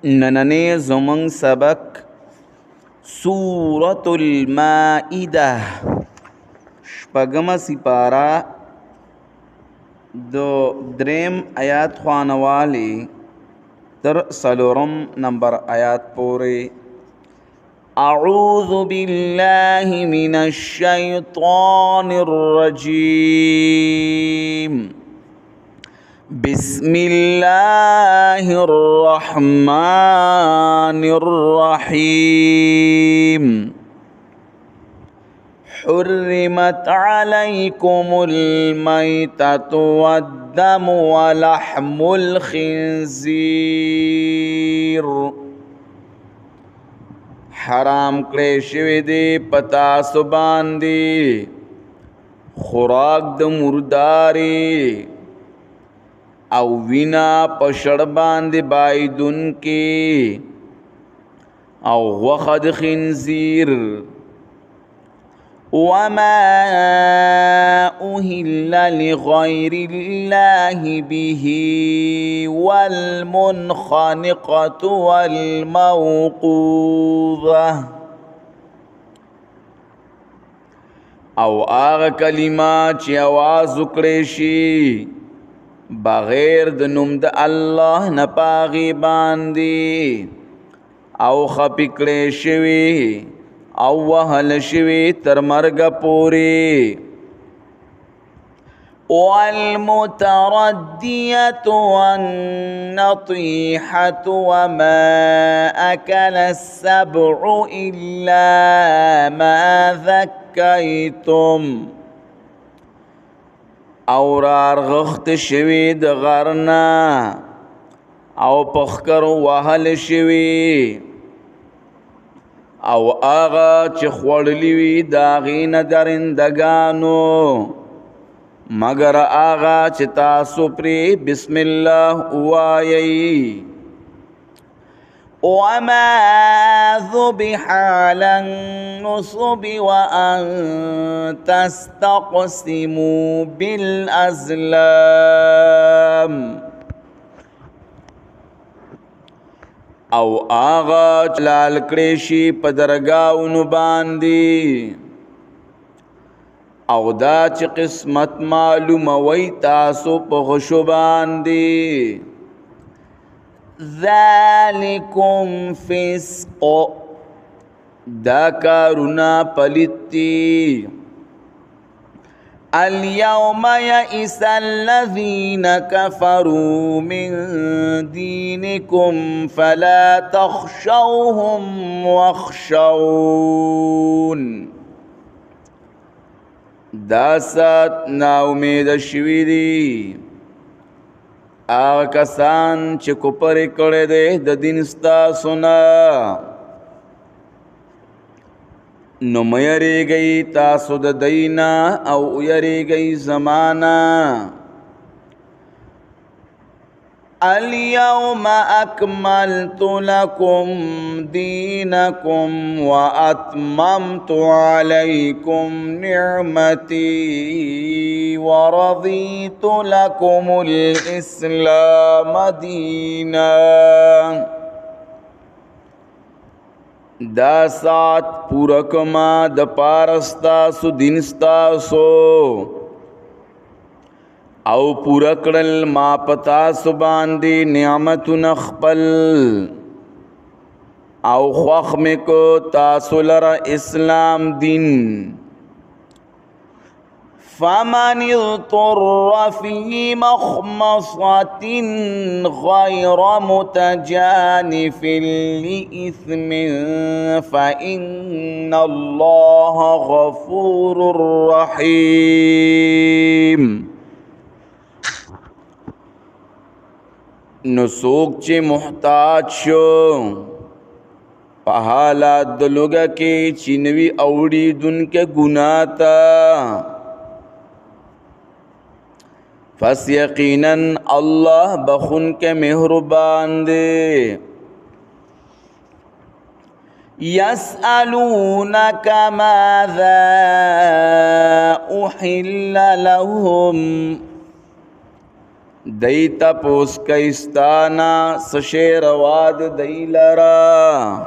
نننې زمونږ سبق سورة المائده شپږمه سپاره د دریم آیات خوانوالی تر څلورم نمبر آیات پورې اعوذ بالله من الشیطان الرجیم بسم الله الرحمن الرحيم حرمت عليكم الميتة والدم ولحم الخنزير حرام کړی شوی دی پتا سو باندې خوراک د مرداري او وینا پشړ باندې بایدون کې او غوښه د خنزیر وما أهل لغير الله به والمنخنقة والموقوذة او آغا کلمات چې आवाज وکړي شي بغیر د نوم د الله نه پاغي باندې او خپکړې شوی او وهل شوی تر مرګ پورې والمتردية والنطيحة وما أكل السبع إلا ما ذكيتم او رارغخت شوی د غرنا او پخکر وهل شوی او آغا چې خوړلی وي د هغې نه درندګانو مگر آغا چې تاسو پرې بسم الله ووایئ وما ذبح على النصب وأن تستقسموا بالأزلام او آغا چلال کړی په درگاہونو باندې او دا چې قسمت معلوموي تاسو په غشو باندې ذالکم فسق دا کارونا پلیتی اليوم يئس الذين كفروا من دينكم فلا تخشوهم واخشون دا سات نا امید شوی دی آغا کسان چې کفر کړی دی د دین ستاسو نه نو مېریږئ تاسو د دینا او یریږئ زمانہ اليوم أكملت لكم دينكم وأتممت عليكم نعمتي ورضيت لكم الإسلام دينا دا سات پورا کما د پارستاسو دینستاسو او پورا کړل ما پتاسو باندې نعمتونه خپل او خوښ مې کو تاسو لره اسلام دین فمن اضطر في مخمصة غير متجانف لإثم فإن الله غفور رحيم نو څوک چې محتاج شو په حالات د لوګه کې چې نوي اوړېدونکې ګناه ته پس یقینا الله بخون کے مہربان دے یسألونک ماذا احل لهم دی تپوس کئستانا سشیر واد دی لرا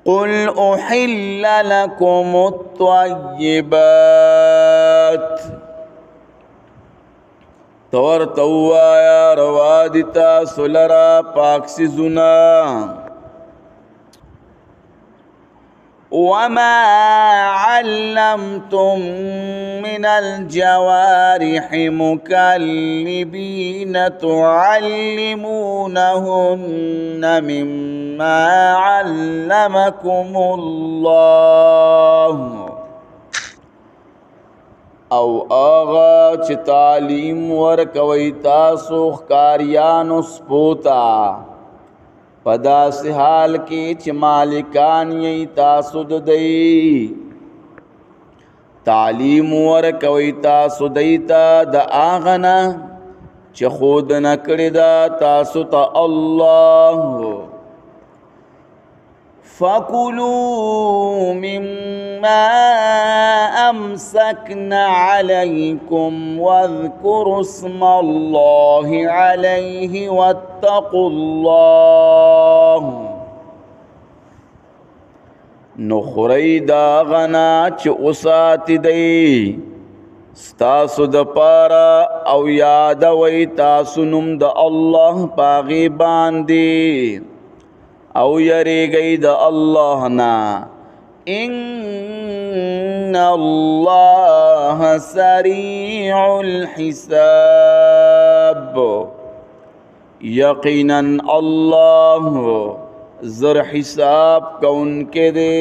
قل احل لکم الطیبات تور توایا روادتا سلرا پاکسیزنا وما علمتم من الجوارح مكلبين تعلمونهن مما علمكم الله او آغا چه تعلیم ورکوی تاسو خکاریانو سپوتا پدا سے حال کی چه مالکان یی تاسو ددئی تعلیم ورکوی تاسو دیتا دا آغنا چه خود نکڑی دا تاسو تا اللہ فَكُلُوا مِمَّا أَمْسَكْنَ عَلَيْكُمْ وَاذْكُرُوا اسْمَ اللَّهِ عَلَيْهِ وَاتَّقُوا اللَّهَ نخری دا غنا چه اسات دی ستاسو د پارا او یاد وی تاسو نم د اللہ پاغی باندی او یری گئی دا اللہ نا ان اللہ سریع الحساب یقینا اللہ زر حساب کون کے دے